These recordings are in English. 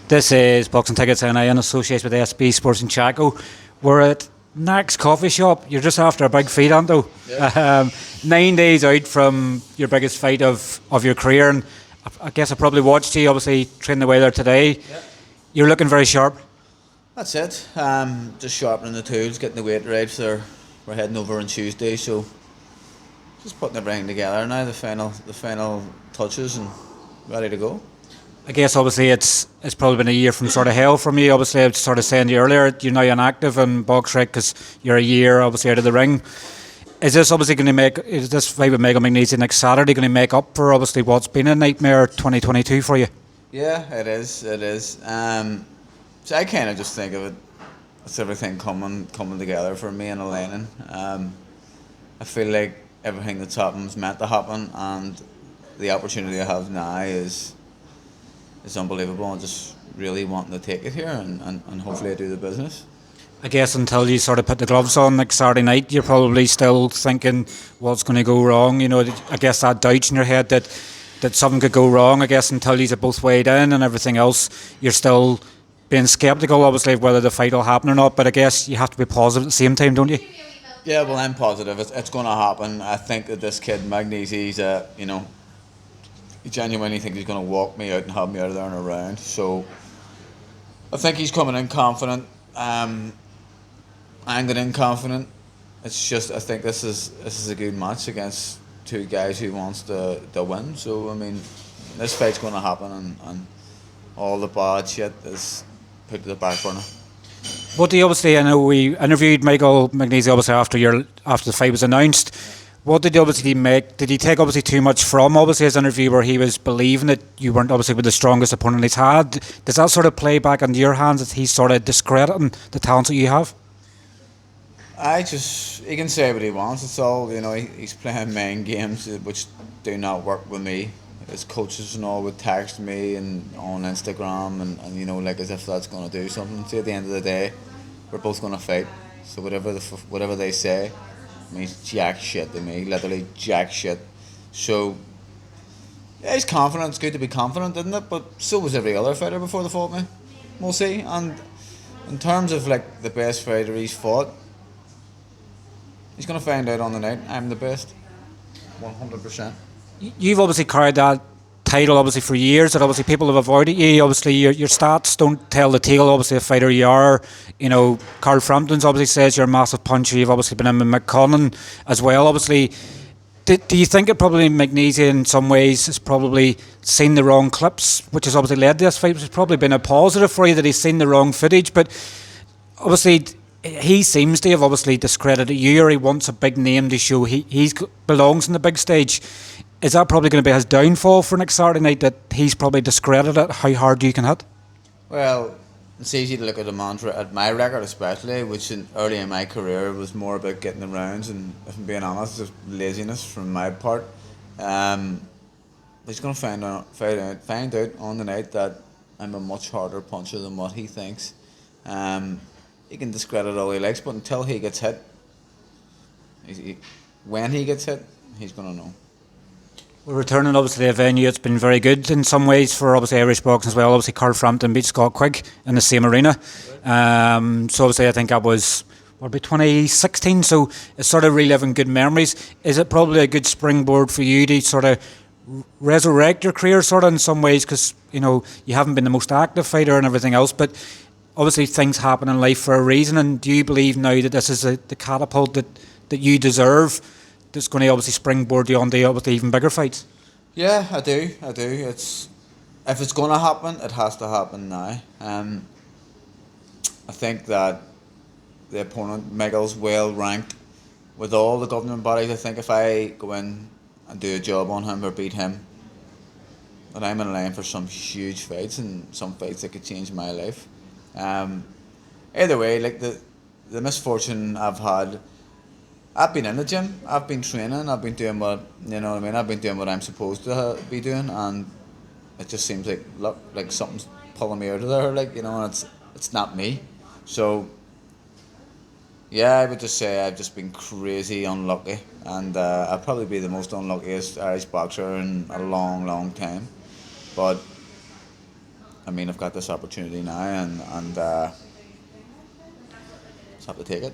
This is Boxing Tickets and I in association with SB Sports Chaco. We're at Nack's Coffee Shop. You're just after a big fight, Anto. Yeah. 9 days out from your biggest fight of your career, and I guess I probably watched you, obviously, train the way there today. Yeah. You're looking very sharp. That's it. Just sharpening the tools, getting the weight right. So we're heading over on Tuesday, so just putting everything together now. The final touches and ready to go. I guess obviously it's probably been a year from sort of hell for me. Obviously, I was sort of saying to you earlier, you're now inactive in box rec because you're a year obviously out of the ring. Is this obviously going to is this fight with Magnesi next Saturday going to make up for obviously what's been a nightmare 2022 for you? Yeah, it is. It is. So I kind of just think of it as everything coming together for me and Elaine. I feel like everything that's happened is meant to happen, and the opportunity I have now is unbelievable. I'm just really wanting to take it here and hopefully I do the business. I guess until you sort of put the gloves on next Saturday night, you're probably still thinking what's going to go wrong. You know, I guess that doubt in your head that something could go wrong. I guess until you're both weighed in and everything else, you're still being sceptical, obviously, of whether the fight will happen or not. But I guess you have to be positive at the same time, don't you? Yeah, well, I'm positive. It's going to happen. I think that this kid, Magnesi's, he genuinely thinks he's going to walk me out and have me out of there in a round. So I think he's coming in confident. I'm going in confident. It's just I think this is a good match against two guys who wants to win. So I mean, this fight's going to happen, and all the bad shit is put to the back burner. What do you obviously? I know we interviewed Michael Magnesi obviously after the fight was announced. What did he obviously make? Did he take obviously too much from obviously his interview where he was believing that you weren't obviously with the strongest opponent he's had? Does that sort of play back into your hands that he's sort of discrediting the talents that you have? He can say what he wants. It's all he's playing mind games which do not work with me. His coaches and all would text me and on Instagram and like as if that's going to do something. See, at the end of the day, we're both going to fight. So whatever they say means jack shit to me, literally jack shit. So yeah, he's confident. It's good to be confident, isn't it? But so was every other fighter before they fought me. We'll see. And in terms of like the best fighter he's fought, he's going to find out on the night. I'm the best, 100%. You've obviously carried that title obviously for years, that obviously people have avoided you. Obviously your stats don't tell the tale obviously a fighter you are. Carl Frampton's obviously says you're a massive puncher. You've obviously been in with McConnell as well. Obviously, do you think it probably Magnesi in some ways has probably seen the wrong clips, which has obviously led to this fight, which has probably been a positive for you that he's seen the wrong footage, but obviously he seems to have obviously discredited you, or he wants a big name to show he belongs in the big stage. Is that probably going to be his downfall for next Saturday night, that he's probably discredited how hard you can hit? Well, it's easy to look at the mantra at my record especially, which early in my career was more about getting the rounds, and if I'm being honest, just laziness from my part. He's going to find out on the night that I'm a much harder puncher than what he thinks. He can discredit all he likes, but until he gets hit, when he gets hit, he's going to know. We're returning obviously to a venue. It's been very good in some ways for obviously Irish boxing as well. Obviously Carl Frampton beat Scott Quigg in the same arena. So obviously I think that was about 2016. So it's sort of reliving good memories. Is it probably a good springboard for you to sort of resurrect your career sort of in some ways, because you haven't been the most active fighter and everything else, but obviously things happen in life for a reason, and do you believe now that this is the catapult that you deserve, that's going to obviously springboard you on to obviously even bigger fights? Yeah, I do. If it's going to happen, it has to happen now. I think that the opponent, Michael's well ranked with all the governing bodies. I think if I go in and do a job on him or beat him, that I'm in line for some huge fights, and some fights that could change my life. Either way, like the misfortune I've had, I've been in the gym, I've been training, I've been doing I've been doing what I'm supposed to be doing, and it just seems like something's pulling me out of there, and it's not me. So yeah, I would just say I've just been crazy unlucky, and I'll probably be the most unluckiest Irish boxer in a long, long time. But I mean, I've got this opportunity now, and just have to take it.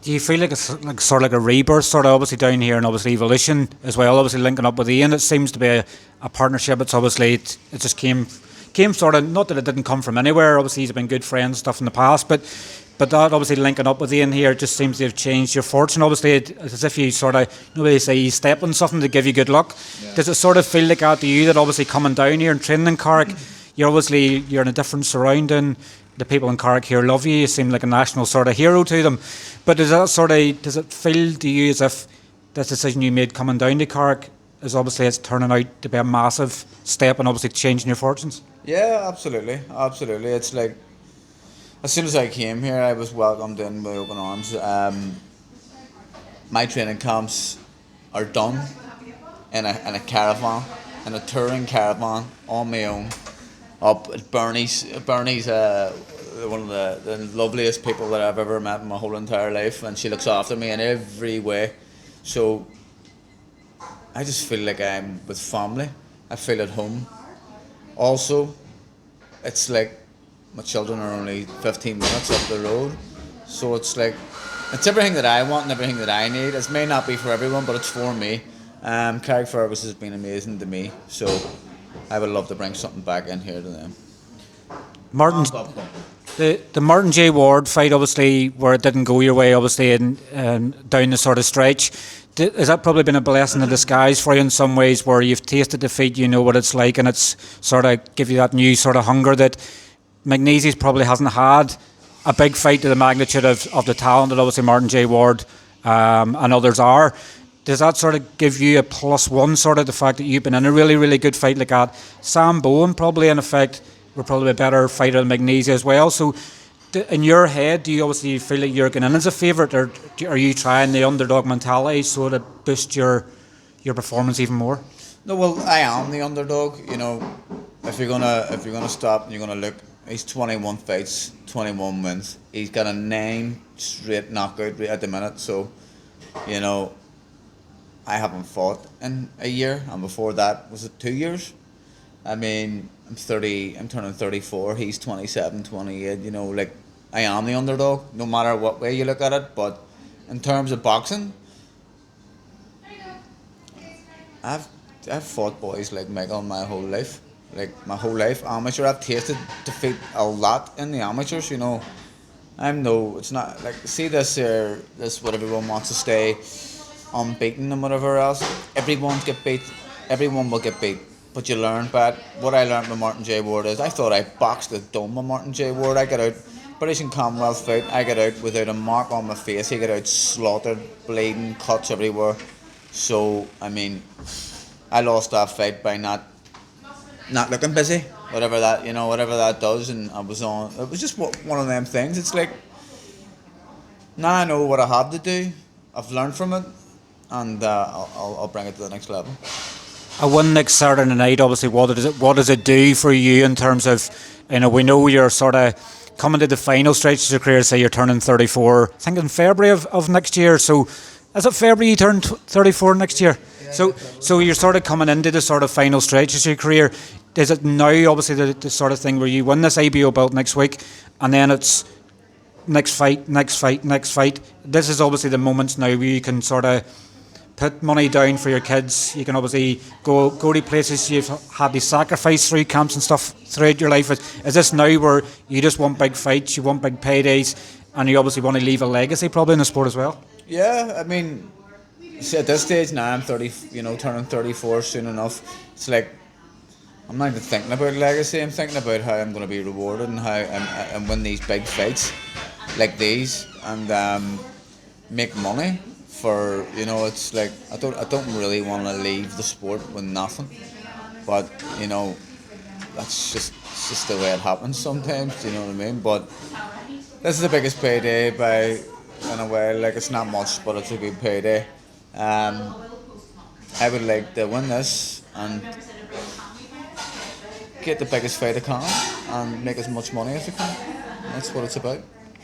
Do you feel like it's like sort of like a rebirth, sort of obviously down here, and obviously evolution as well? Obviously linking up with Ian, it seems to be a partnership. It's obviously it just came sort of, not that it didn't come from anywhere. Obviously he's been good friends and stuff in the past, but that obviously linking up with Ian here just seems to have changed your fortune. Obviously it's as if you sort of, they say you step on something to give you good luck. Yeah. Does it sort of feel like that to you, that obviously coming down here and training in Carrick, you're in a different surrounding? The people in Carrick here love you. You seem like a national sort of hero to them. But does it feel to you as if this decision you made coming down to Carrick is obviously it's turning out to be a massive step and obviously changing your fortunes? Yeah, absolutely. It's like, as soon as I came here, I was welcomed in with open arms. My training camps are done in a caravan, in a touring caravan on my own, up at Bernie's. Bernie's one of the loveliest people that I've ever met in my whole entire life, and she looks after me in every way. So I just feel like I'm with family. I feel at home. Also, it's like my children are only 15 minutes up the road, so it's like it's everything that I want and everything that I need. It may not be for everyone, but it's for me. Carrickfergus has been amazing to me, so I would love to bring something back in here to them. Martin, the Martin J. Ward fight, obviously, where it didn't go your way, obviously, and down the sort of stretch, has that probably been a blessing in disguise for you in some ways, where you've tasted defeat, you know what it's like, and it's sort of give you that new sort of hunger that Magnesi's probably hasn't had a big fight to the magnitude of the talent that obviously Martin J. Ward and others are. Does that sort of give you a +1, sort of the fact that you've been in a really, really good fight like that? Sam Bowen probably, in effect, were probably a better fighter than Magnesi as well. So in your head, do you obviously feel like you're going in as a favourite, or are you trying the underdog mentality so to boost your performance even more? No, well, I am the underdog. You know, if you're gonna stop and you're gonna look, he's 21 fights, 21 wins. He's got a 9 straight knockout at the minute. So, you know, I haven't fought in a year, and before that, was it 2 years? I mean, I'm turning 34, he's 27, 28, you know, like, I am the underdog, no matter what way you look at it. But in terms of boxing, I've fought boys like Michael my whole life. Amateur, I've tasted defeat a lot in the amateurs, you know. It's not, like, see this what everyone wants to stay unbeaten and whatever else. Everyone will get beat. But you learn, but what I learned with Martin J. Ward is I thought I boxed the dome with Martin J. Ward. I got out, British and Commonwealth fight, I got out without a mark on my face. He got out slaughtered, bleeding, cuts everywhere. So, I mean, I lost that fight by not looking busy, whatever that does, and it was just one of them things. It's like, now I know what I have to do, I've learned from it, and I'll bring it to the next level. A win next Saturday night, obviously, what does it do for you in terms of, you know, we know you're sort of coming to the final stretch of your career, say you're turning 34, I think in February of next year. So is it February you turn 34 next year? Yeah, so you're sort of coming into the sort of final stretch of your career. Is it now obviously the sort of thing where you win this IBO belt next week and then it's next fight? This is obviously the moments now where you can sort of put money down for your kids. You can obviously go to places you've had to sacrifice through camps and stuff throughout your life. Is this now where you just want big fights, you want big paydays, and you obviously want to leave a legacy probably in the sport as well? Yeah, I mean, see, at this stage now I'm 30, turning 34 soon enough. It's like, I'm not even thinking about legacy. I'm thinking about how I'm going to be rewarded and how I'm win these big fights like these and make money. For, you know, it's like I don't really want to leave the sport with nothing, but you know, it's just the way it happens sometimes. Do you know what I mean? But this is the biggest payday in a way. Like, it's not much, but it's a good payday. I would like to win this and get the biggest fight I can and make as much money as I can. That's what it's about.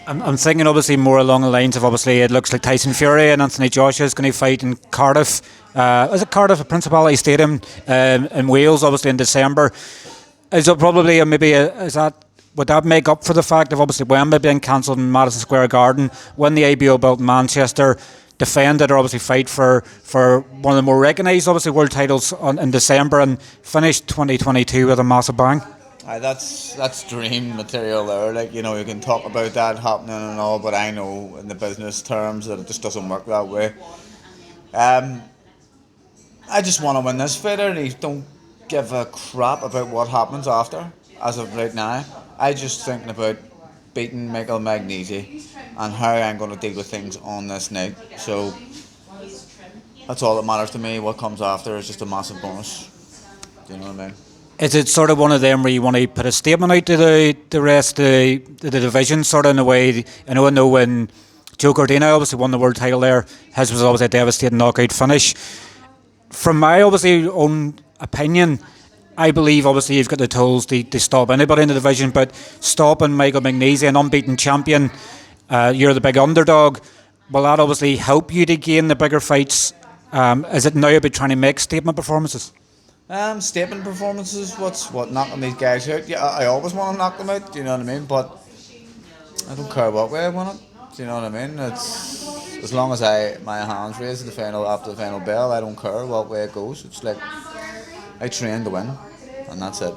I'm thinking obviously more along the lines of, obviously it looks like Tyson Fury and Anthony Joshua is going to fight in Cardiff. Is it Cardiff, at Principality Stadium in Wales, obviously in December? Is it probably maybe is that would that make up for the fact of obviously Wembley being cancelled in Madison Square Garden when the ABO built in Manchester, defended or obviously fight for one of the more recognised obviously world titles in December and finished 2022 with a massive bang? Aye, that's dream material there. Like, you know, you can talk about that happening and all, but I know in the business terms that it just doesn't work that way. I just want to win this fight. I really don't give a crap about what happens after. As of right now, I just thinking about beating Michael Magnesi and how I'm going to deal with things on this night. So that's all that matters to me. What comes after is just a massive bonus. Do you know what I mean? Is it sort of one of them where you want to put a statement out to the rest of the division, sort of in a way? I know when Joe Cordina obviously won the world title there, his was obviously a devastating knockout finish. From my obviously own opinion, I believe obviously you've got the tools to stop anybody in the division, but stopping Michael Magnesi, an unbeaten champion, you're the big underdog. Will that obviously help you to gain the bigger fights? Is it now about trying to make statement performances? Statement performances, what knocking these guys out? Yeah, I always want to knock them out, do you know what I mean? But I don't care what way I want it, do you know what I mean? It's as long as my hands raised at the final after the final bell, I don't care what way it goes. It's like I train to win, and that's it.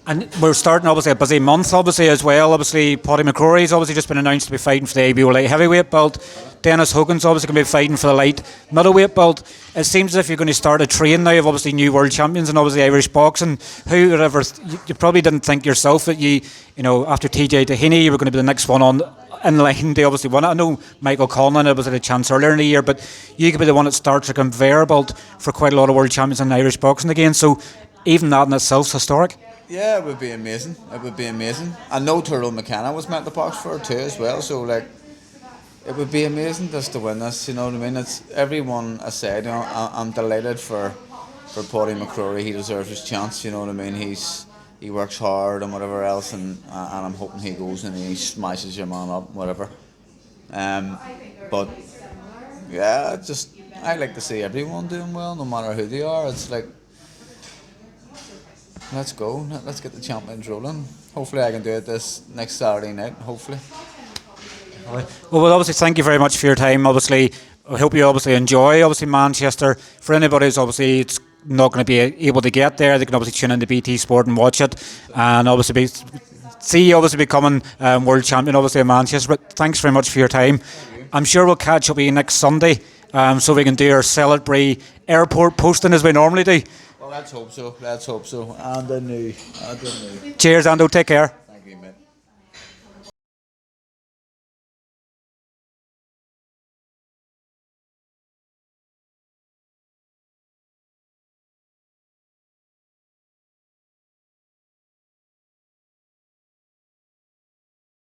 And we're starting obviously a busy month obviously as well. Obviously Paddy McCrory's obviously just been announced to be fighting for the ABO light heavyweight belt. Dennis Hogan's obviously going to be fighting for the light middleweight belt. It seems as if you're going to start a train now of obviously new world champions and obviously Irish boxing. Who would ever you probably didn't think yourself that you know after TJ Tahini you were going to be the next one on in line to obviously win it. I know Michael Conlon was at a chance earlier in the year, but you could be the one that starts a conveyor belt for quite a lot of world champions in Irish boxing again. So even that in itself is historic. Yeah, it would be amazing. It would be amazing. I know Tyrrell McKenna was meant to box for it too as well. So like, it would be amazing just to win this. You know what I mean? It's everyone aside. You know, I'm delighted for Paddy McCrory. He deserves his chance. You know what I mean? He works hard and whatever else, and I'm hoping he goes and he smashes your man up, whatever. But yeah, I like to see everyone doing well, no matter who they are. It's like, let's go. Let's get the champions rolling. Hopefully I can do it this next Saturday night, hopefully. Well, obviously, thank you very much for your time. Obviously, I hope you obviously enjoy obviously Manchester. For anybody who's obviously it's not going to be able to get there, they can obviously tune into BT Sport and watch it, and obviously see you obviously becoming world champion obviously in Manchester. But thanks very much for your time. I'm sure we'll catch up with you next Sunday, so we can do our celebratory airport posting as we normally do. Well, let's hope so. Let's hope so. And the new. Cheers, Anto. Take care.